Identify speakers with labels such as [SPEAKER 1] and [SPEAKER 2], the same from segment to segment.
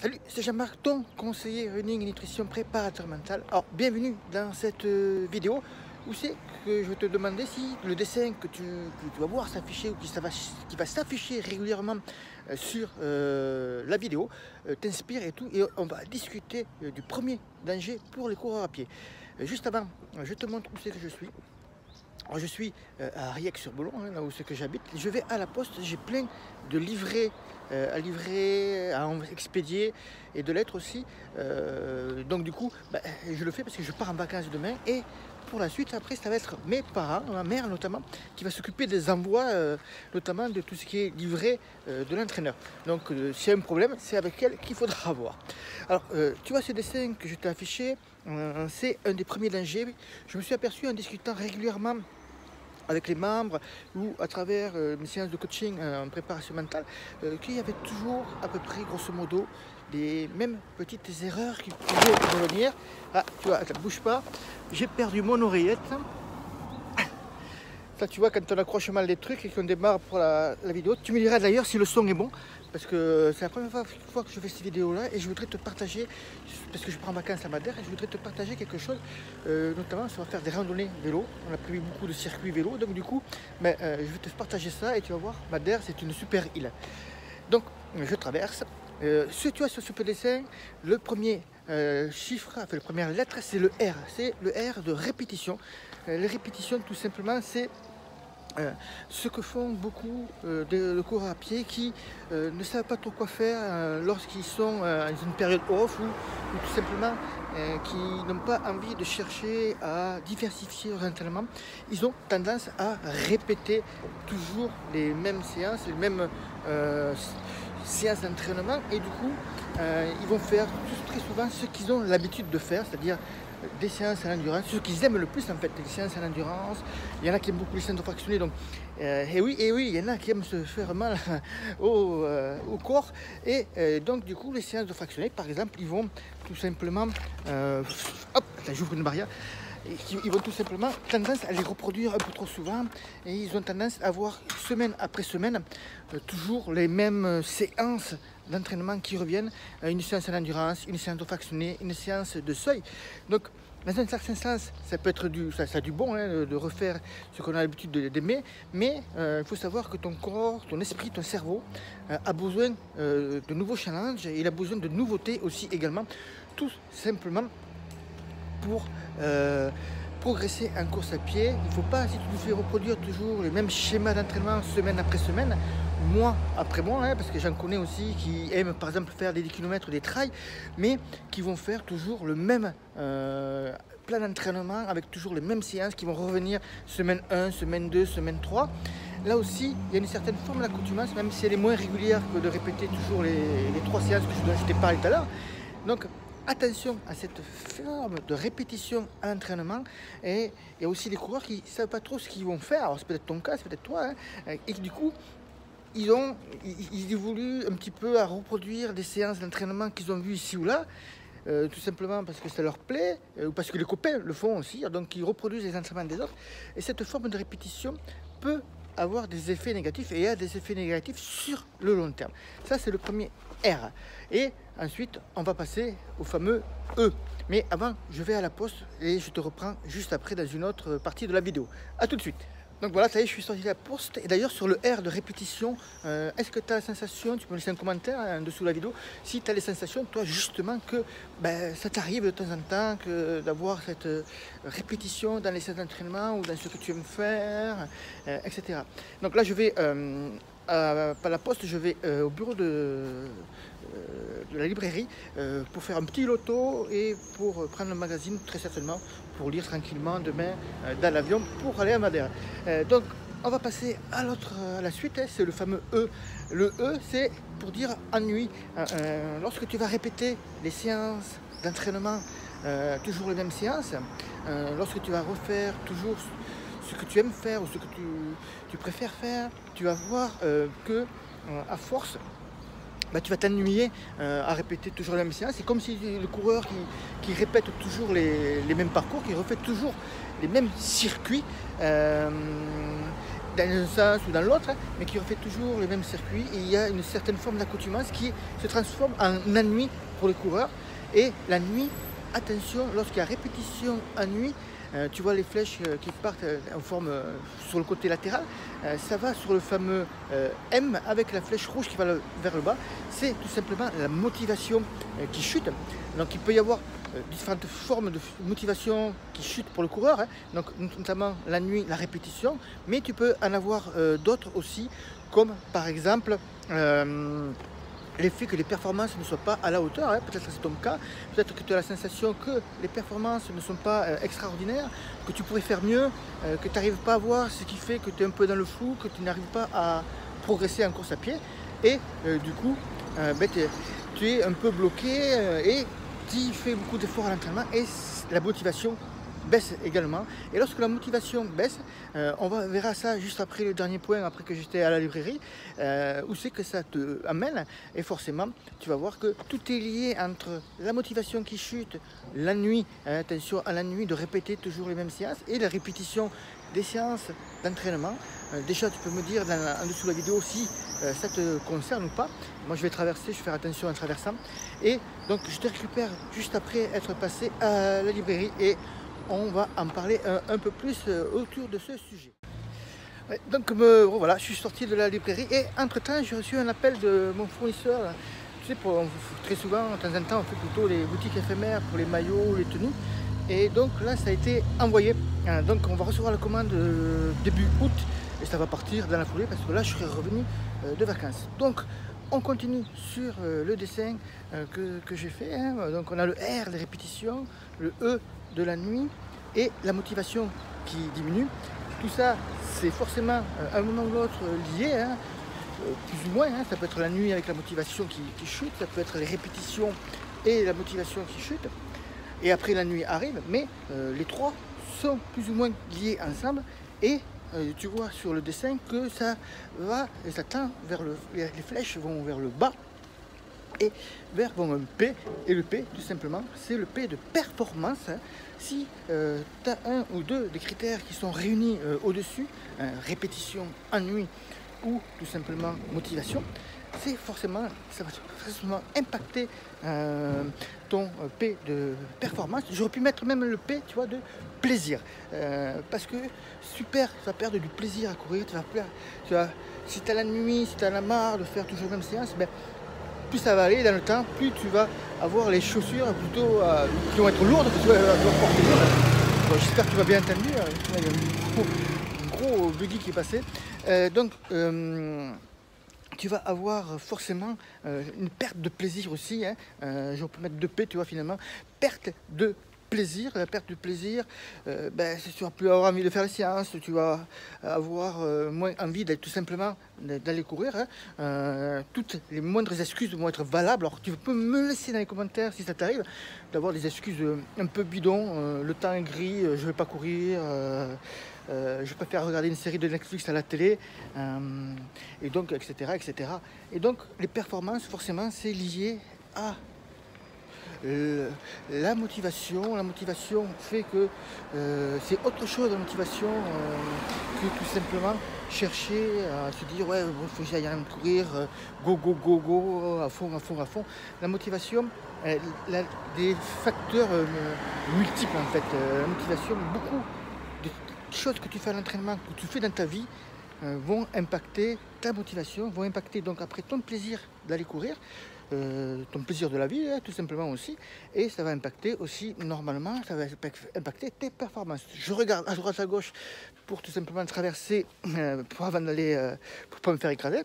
[SPEAKER 1] Salut, c'est Jean-Marc, ton conseiller running et nutrition préparateur mental. Alors, bienvenue dans cette vidéo où c'est que je vais te demander si le dessin que tu vas voir s'afficher ou qui va s'afficher régulièrement sur la vidéo t'inspire et tout. Et on va discuter du premier danger pour les coureurs à pied. Juste avant, je te montre où c'est que je suis. Alors, je suis à Riec-sur-Boulogne, hein, là où c'est que j'habite. Je vais à la poste, j'ai plein de livrets à livrer, à expédier et de lettres aussi. Donc du coup, je le fais parce que je pars en vacances demain. Et pour la suite, après, ça va être mes parents, ma mère notamment, qui va s'occuper des envois, notamment de tout ce qui est livré de l'entraîneur. Donc s'il y a un problème, c'est avec elle qu'il faudra voir. Alors, tu vois ce dessin que je t'ai affiché, c'est un des premiers dangers. Je me suis aperçu en discutant régulièrement avec les membres ou à travers mes séances de coaching en préparation mentale, qu'il y avait toujours à peu près, grosso modo, les mêmes petites erreurs qui pouvaient revenir. Ah, tu vois, ça ne bouge pas. J'ai perdu mon oreillette. Ça, tu vois, quand on accroche mal des trucs et qu'on démarre pour la vidéo. Tu me diras d'ailleurs si le son est bon, parce que c'est la première fois que je fais cette vidéo-là et je voudrais te partager, parce que je prends en vacances à Madère, et je voudrais te partager quelque chose, notamment ça va faire des randonnées vélo. On a prévu beaucoup de circuits vélo, donc du coup, je vais te partager ça et tu vas voir, Madère, c'est une super île. Donc, je traverse. Si tu vois sur ce petit dessin, le premier chiffre, enfin la première lettre, c'est le R. C'est le R de répétition. Les répétitions, tout simplement, c'est ce que font beaucoup de coureurs à pied qui ne savent pas trop quoi faire lorsqu'ils sont dans une période off ou tout simplement qui n'ont pas envie de chercher à diversifier leurs entraînements. Ils ont tendance à répéter toujours les mêmes séances, les mêmes séances d'entraînement et du coup ils vont faire très souvent ce qu'ils ont l'habitude de faire, c'est-à-dire des séances à l'endurance, ce qu'ils aiment le plus en fait, les séances à l'endurance. Il y en a qui aiment beaucoup les séances de fractionnés, donc et oui, il y en a qui aiment se faire mal au corps, et donc du coup les séances de fractionnés, par exemple, ils vont tout simplement hop, là j'ouvre une barrière. Ils vont tout simplement tendance à les reproduire un peu trop souvent et ils ont tendance à avoir semaine après semaine toujours les mêmes séances d'entraînement qui reviennent, une séance à l'endurance, une séance de fractionné, une séance de seuil. Donc dans un certain sens, ça peut être ça a du bon hein, de refaire ce qu'on a l'habitude d'aimer, mais il faut savoir que ton corps, ton esprit, ton cerveau a besoin de nouveaux challenges et il a besoin de nouveautés aussi également, tout simplement pour progresser en course à pied. Il ne faut pas, si tu nous fais reproduire toujours le même schéma d'entraînement semaine après semaine, mois après mois, hein, parce que j'en connais aussi qui aiment par exemple faire des 10 km, des trails, mais qui vont faire toujours le même plan d'entraînement avec toujours les mêmes séances qui vont revenir semaine 1, semaine 2, semaine 3. Là aussi, il y a une certaine forme d'accoutumance, même si elle est moins régulière que de répéter toujours les 3 séances que je t'ai parlé tout à l'heure. Donc, attention à cette forme de répétition à l'entraînement. Et il y a aussi des coureurs qui ne savent pas trop ce qu'ils vont faire. Alors c'est peut-être ton cas, c'est peut-être toi. Hein, et du coup, ils évoluent un petit peu à reproduire des séances d'entraînement qu'ils ont vues ici ou là. Tout simplement parce que ça leur plaît, ou parce que les copains le font aussi. Donc ils reproduisent les entraînements des autres. Et cette forme de répétition peut avoir des effets négatifs et a des effets négatifs sur le long terme. Ça, c'est le premier R. Et ensuite, on va passer au fameux E. Mais avant, je vais à la poste et je te reprends juste après dans une autre partie de la vidéo. A tout de suite. Donc voilà, ça y est, je suis sorti de la poste. Et d'ailleurs, sur le R de répétition, est-ce que tu as la sensation, tu peux me laisser un commentaire en dessous de la vidéo, si tu as les sensations, toi, justement, que ça t'arrive de temps en temps d'avoir cette répétition dans les séances d'entraînement ou dans ce que tu aimes faire, etc. Donc là, je vais à la poste, je vais au bureau de la librairie pour faire un petit loto et pour prendre le magazine, très certainement, pour lire tranquillement demain dans l'avion pour aller à Madère. Donc, on va passer à la suite, hein, c'est le fameux E. Le E, c'est pour dire ennui. Lorsque tu vas répéter les séances d'entraînement, toujours les mêmes séances, lorsque tu vas refaire toujours ce que tu aimes faire ou ce que tu préfères faire, tu vas voir que à force, tu vas t'ennuyer à répéter toujours la même séance. C'est comme si le coureur qui répète toujours les mêmes parcours, qui refait toujours les mêmes circuits, dans un sens ou dans l'autre, hein, mais qui refait toujours les mêmes circuits. Et il y a une certaine forme d'accoutumance qui se transforme en ennui pour les coureurs. Et la nuit, attention, lorsqu'il y a répétition en nuit, tu vois les flèches qui partent en forme sur le côté latéral, ça va sur le fameux M avec la flèche rouge qui va vers le bas. C'est tout simplement la motivation qui chute. Donc il peut y avoir différentes formes de motivation qui chutent pour le coureur, hein. Donc notamment la nuit, la répétition, mais tu peux en avoir d'autres aussi, comme par exemple l'effet que les performances ne soient pas à la hauteur, hein. Peut-être que c'est ton cas, peut-être que tu as la sensation que les performances ne sont pas extraordinaires, que tu pourrais faire mieux, que tu n'arrives pas à voir ce qui fait que tu es un peu dans le flou, que tu n'arrives pas à progresser en course à pied, et du coup tu es un peu bloqué et tu fais beaucoup d'efforts à l'entraînement et la motivation baisse également. Et lorsque la motivation baisse, on verra ça juste après le dernier point, après que j'étais à la librairie, où c'est que ça te amène. Et forcément, tu vas voir que tout est lié entre la motivation qui chute, la nuit, attention à la nuit, de répéter toujours les mêmes séances, et la répétition des séances d'entraînement. Déjà, tu peux me dire en dessous de la vidéo si ça te concerne ou pas. Moi, je vais traverser, je vais faire attention en traversant. Et donc, je te récupère juste après être passé à la librairie et on va en parler un peu plus autour de ce sujet. Ouais, donc voilà, je suis sorti de la librairie et entre-temps, j'ai reçu un appel de mon fournisseur. Tu sais, très souvent, de temps en temps, on fait plutôt les boutiques éphémères pour les maillots, les tenues. Et donc là, ça a été envoyé. Donc on va recevoir la commande début août et ça va partir dans la foulée parce que là, je serai revenu de vacances. Donc on continue sur le dessin que j'ai fait, hein. Donc on a le R, les répétitions, le E de la nuit et la motivation qui diminue. Tout ça, c'est forcément à un moment ou l'autre lié, hein, plus ou moins, hein. Ça peut être la nuit avec la motivation qui chute, ça peut être les répétitions et la motivation qui chute. Et après la nuit arrive, mais les trois sont plus ou moins liés ensemble. Et tu vois sur le dessin que ça va et ça tend vers les flèches vont vers le bas et vers un P. Et le P, tout simplement, c'est le P de performance, hein. Si tu as un ou deux des critères qui sont réunis au-dessus, répétition, ennui ou tout simplement motivation, ça va forcément impacter ton P de performance. J'aurais pu mettre même le P, tu vois, de plaisir, parce que super, ça va perdre du plaisir à courir. Si tu as la nuit, si tu as la marre de faire toujours la même séance, ben, plus ça va aller dans le temps, plus tu vas avoir les chaussures plutôt qui vont être lourdes, que tu vas devoir porter lourd. Bon, j'espère que tu m'as bien entendu. Il y a un gros buggy qui est passé. Donc tu vas avoir forcément une perte de plaisir aussi, hein. Je peux mettre 2P, tu vois, finalement. Perte de plaisir. La perte de plaisir, tu vas plus avoir envie de faire les séances, tu vas avoir moins envie d'être tout simplement d'aller courir, hein. Toutes les moindres excuses vont être valables. Alors tu peux me laisser dans les commentaires si ça t'arrive d'avoir des excuses un peu bidons. Le temps est gris, je ne vais pas courir. Je préfère regarder une série de Netflix à la télé, et donc, etc., etc. Et donc, les performances, forcément, c'est lié à la motivation. La motivation fait que c'est autre chose, la motivation, que tout simplement chercher à se dire, ouais, il faut que j'aille courir, go, go, go, go, à fond, à fond, à fond. La motivation, des facteurs multiples, en fait. La motivation, beaucoup de choses que tu fais à l'entraînement, que tu fais dans ta vie, vont impacter ta motivation, vont impacter donc après ton plaisir d'aller courir, ton plaisir de la vie, hein, tout simplement aussi, et ça va impacter aussi normalement, ça va impacter tes performances. Je regarde à droite à gauche pour tout simplement traverser avant d'aller, pour pas me faire écraser.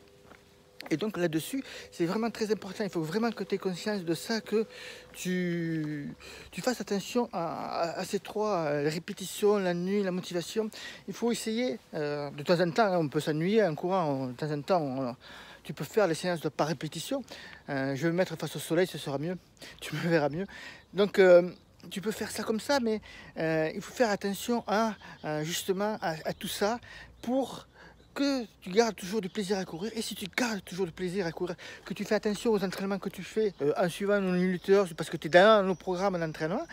[SPEAKER 1] Et donc là-dessus, c'est vraiment très important. Il faut vraiment que tu aies conscience de ça, que tu fasses attention à ces trois, la répétition, la nuit, la motivation. Il faut essayer, de temps en temps, on peut s'ennuyer en courant, de temps en temps, tu peux faire les séances par répétition. Je vais me mettre face au soleil, ce sera mieux, tu me verras mieux. Donc, tu peux faire ça comme ça, mais il faut faire attention justement à tout ça pour que tu gardes toujours du plaisir à courir. Et si tu gardes toujours du plaisir à courir, que tu fais attention aux entraînements que tu fais en suivant nos minuteurs, parce que tu es dans nos programmes d'entraînement,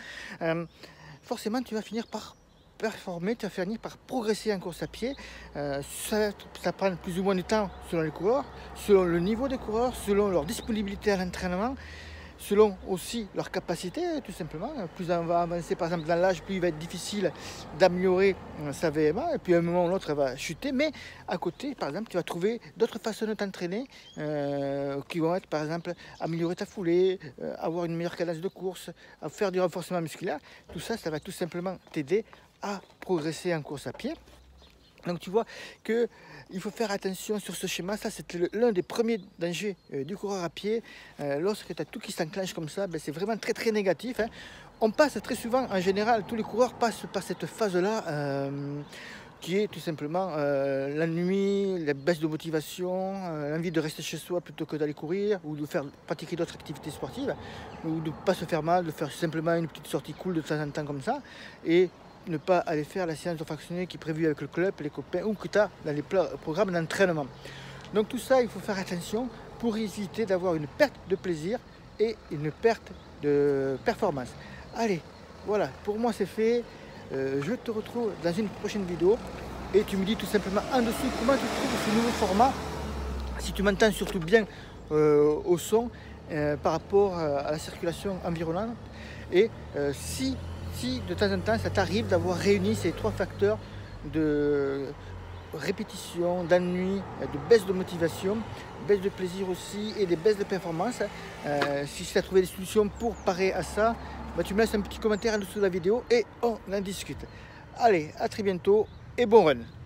[SPEAKER 1] forcément tu vas finir par performer, tu vas finir par progresser en course à pied. Ça prend plus ou moins de temps selon les coureurs, selon le niveau des coureurs, selon leur disponibilité à l'entraînement, selon aussi leur capacité, tout simplement. Plus on va avancer par exemple dans l'âge, plus il va être difficile d'améliorer sa VMA, et puis à un moment ou l'autre elle va chuter, mais à côté par exemple tu vas trouver d'autres façons de t'entraîner qui vont être par exemple améliorer ta foulée, avoir une meilleure cadence de course, faire du renforcement musculaire. Tout ça, ça va tout simplement t'aider à progresser en course à pied. Donc tu vois qu'il faut faire attention sur ce schéma. Ça, c'est l'un des premiers dangers du coureur à pied. Lorsque tu as tout qui s'enclenche comme ça, c'est vraiment très très négatif. On passe très souvent, en général, tous les coureurs passent par cette phase-là, qui est tout simplement l'ennui, la baisse de motivation, l'envie de rester chez soi plutôt que d'aller courir ou de pratiquer d'autres activités sportives, ou de ne pas se faire mal, de faire simplement une petite sortie cool de temps en temps comme ça, et ne pas aller faire la séance de fractionné qui est prévue avec le club, les copains, ou que tu as dans les programmes d'entraînement. Donc tout ça, il faut faire attention pour éviter d'avoir une perte de plaisir et une perte de performance. Allez, voilà, pour moi c'est fait. Je te retrouve dans une prochaine vidéo et tu me dis tout simplement en dessous comment tu trouves ce nouveau format, si tu m'entends surtout bien au son par rapport à la circulation environnante, et si de temps en temps ça t'arrive d'avoir réuni ces trois facteurs de répétition, d'ennui, de baisse de motivation, baisse de plaisir aussi et des baisses de performance. Si tu as trouvé des solutions pour parer à ça, tu me laisses un petit commentaire en dessous de la vidéo et on en discute. Allez, à très bientôt et bon run!